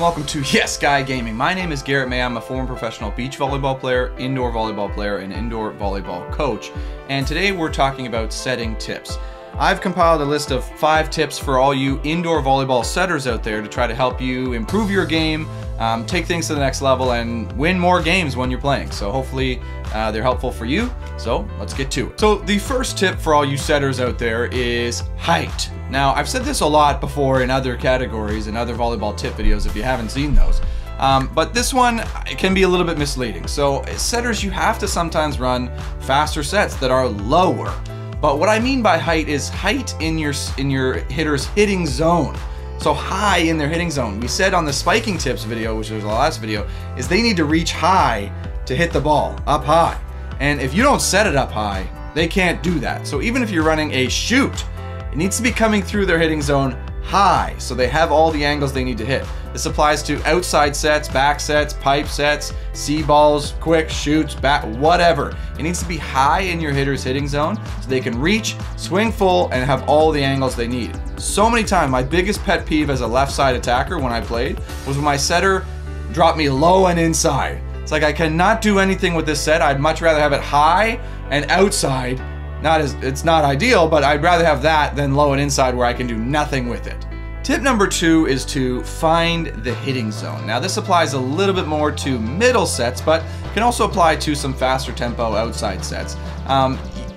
welcome to Yes Guy Gaming. My name is Garrett May. I'm a former professional beach volleyball player, indoor volleyball player, and indoor volleyball coach. And today we're talking about setting tips. I've compiled a list of 5 tips for all you indoor volleyball setters out there to try to help you improve your game, take things to the next level, and win more games when you're playing. So hopefully they're helpful for you. So let's get to it. So the first tip for all you setters out there is height. Now, I've said this a lot before in other categories and other volleyball tip videos if you haven't seen those. But this one can be a little bit misleading. So as setters, you have to sometimes run faster sets that are lower. But what I mean by height is height in your hitter's hitting zone. So high in their hitting zone. We said on the spiking tips video, which was the last video, is they need to reach high to hit the ball, up high. And if you don't set it up high, they can't do that. So even if you're running a shoot, it needs to be coming through their hitting zone high, so they have all the angles they need to hit. This applies to outside sets, back sets, pipe sets, C balls, quick shoots, back, whatever. It needs to be high in your hitter's hitting zone so they can reach, swing full, and have all the angles they need. So many times, my biggest pet peeve as a left side attacker when I played was when my setter dropped me low and inside. It's like I cannot do anything with this set. I'd much rather have it high and outside. It's not ideal, but I'd rather have that than low and inside where I can do nothing with it. Tip number 2 is to find the hitting zone. Now this applies a little bit more to middle sets, but can also apply to some faster tempo outside sets.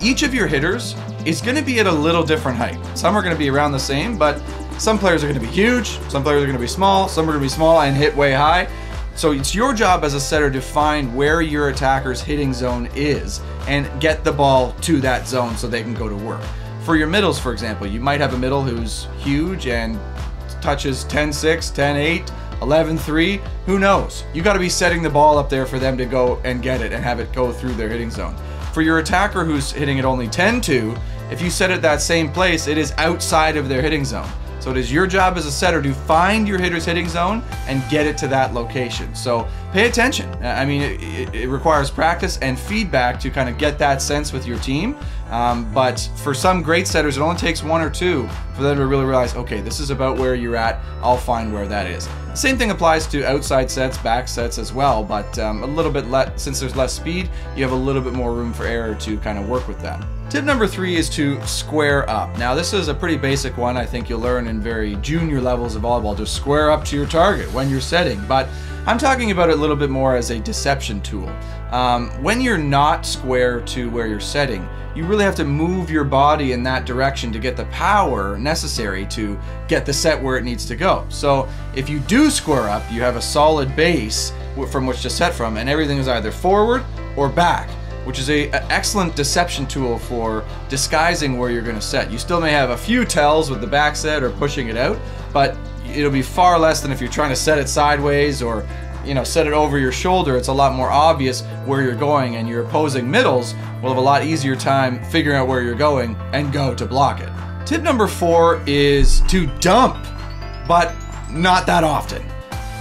Each of your hitters is going to be at a little different height. Some are going to be around the same, but some players are going to be huge, some players are going to be small, some are going to be small and hit way high. So it's your job as a setter to find where your attacker's hitting zone is and get the ball to that zone so they can go to work. For your middles, for example, you might have a middle who's huge and touches 10-6, 10-8, 11-3, who knows? You got to be setting the ball up there for them to go and get it and have it go through their hitting zone. For your attacker who's hitting it only 10-2, if you set it that same place, it is outside of their hitting zone. So it is your job as a setter to find your hitter's hitting zone and get it to that location. So pay attention. I mean, it requires practice and feedback to kind of get that sense with your team. But for some great setters, it only takes 1 or 2 for them to really realize, okay, this is about where you're at. I'll find where that is. Same thing applies to outside sets, back sets as well, but a little bit since there's less speed, you have a little bit more room for error to kind of work with that. Tip number 3 is to square up. Now this is a pretty basic one. I think you'll learn in very junior levels of volleyball to square up to your target when you're setting, but I'm talking about it a little bit more as a deception tool. When you're not square to where you're setting, you really have to move your body in that direction to get the power necessary to get the set where it needs to go. So if you do square up, you have a solid base from which to set from, and everything is either forward or back, which is an excellent deception tool for disguising where you're going to set. You still may have a few tells with the back set or pushing it out, but it'll be far less than if you're trying to set it sideways or set it over your shoulder. It's a lot more obvious where you're going, and your opposing middles will have a lot easier time figuring out where you're going and go to block it. Tip number 4 is to dump, but not that often.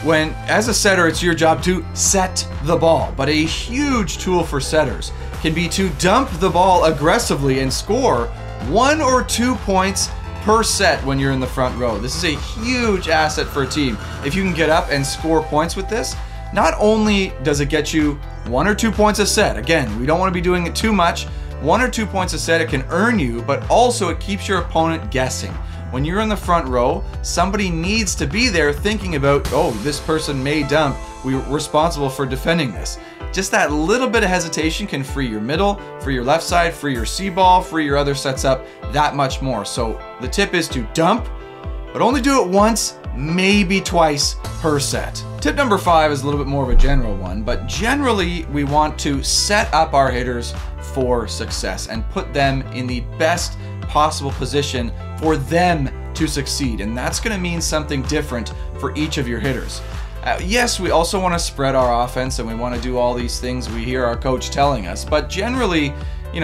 As a setter, it's your job to set the ball, but a huge tool for setters can be to dump the ball aggressively and score 1 or 2 points per set when you're in the front row. This is a huge asset for a team. If you can get up and score points with this, not only does it get you 1 or 2 points a set, again, we don't want to be doing it too much, 1 or 2 points a set it can earn you, but also it keeps your opponent guessing. When you're in the front row, somebody needs to be there thinking about, oh, this person may dump, we're responsible for defending this. Just that little bit of hesitation can free your middle, free your left side, free your C ball, free your other sets up that much more. So the tip is to dump, but only do it once, maybe twice per set. Tip number 5 is a little bit more of a general one, but generally we want to set up our hitters for success and put them in the best possible position for them to succeed. And that's going to mean something different for each of your hitters. Yes, we also want to spread our offense and we want to do all these things we hear our coach telling us, but generally,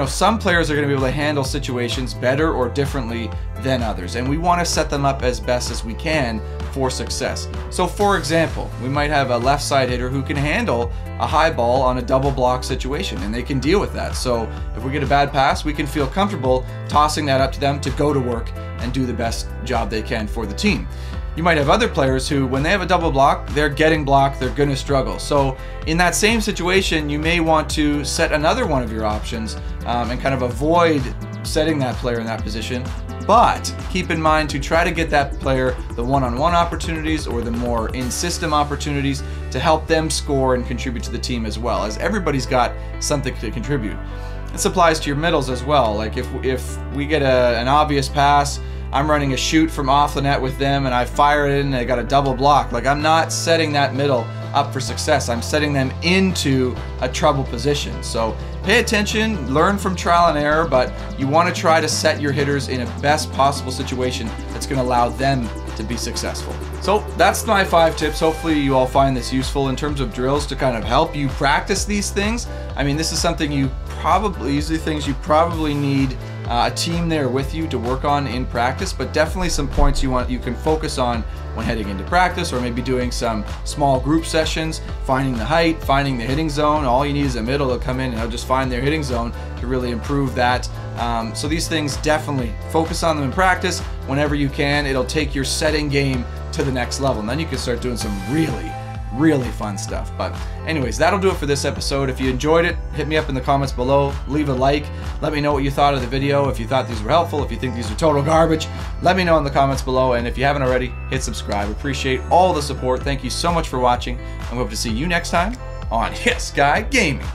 some players are going to be able to handle situations better or differently than others, and we want to set them up as best as we can for success. So for example, we might have a left side hitter who can handle a high ball on a double block situation, and they can deal with that. So if we get a bad pass, we can feel comfortable tossing that up to them to go to work and do the best job they can for the team. you might have other players who, when they have a double block, they're getting blocked, they're going to struggle. So in that same situation, you may want to set another one of your options and kind of avoid setting that player in that position. But keep in mind to try to get that player the one-on-one opportunities or the more in-system opportunities to help them score and contribute to the team as well, as everybody's got something to contribute. This applies to your middles as well. Like if we get an obvious pass, I'm running a shoot from off the net with them and I fire it in and I got a double block. Like, I'm not setting that middle up for success. I'm setting them into a trouble position. So pay attention, learn from trial and error, but you want to try to set your hitters in a best possible situation that's going to allow them to be successful. So that's my 5 tips. Hopefully you all find this useful in terms of drills to kind of help you practice these things. I mean, this is something these are things you probably need a team there with you to work on in practice, but definitely some points you can focus on when heading into practice, or maybe doing some small group sessions, finding the height, finding the hitting zone. All you need is a middle to come in and just find their hitting zone to really improve that. So these things, definitely focus on them in practice whenever you can. It'll take your setting game to the next level, and then you can start doing some really fun stuff. But anyways, that'll do it for this episode. If you enjoyed it, hit me up in the comments below, leave a like, let me know what you thought of the video. If you thought these were helpful, if you think these are total garbage, let me know in the comments below. And if you haven't already, hit subscribe. Appreciate all the support. Thank you so much for watching, and we hope to see you next time on Yes Guy Gaming.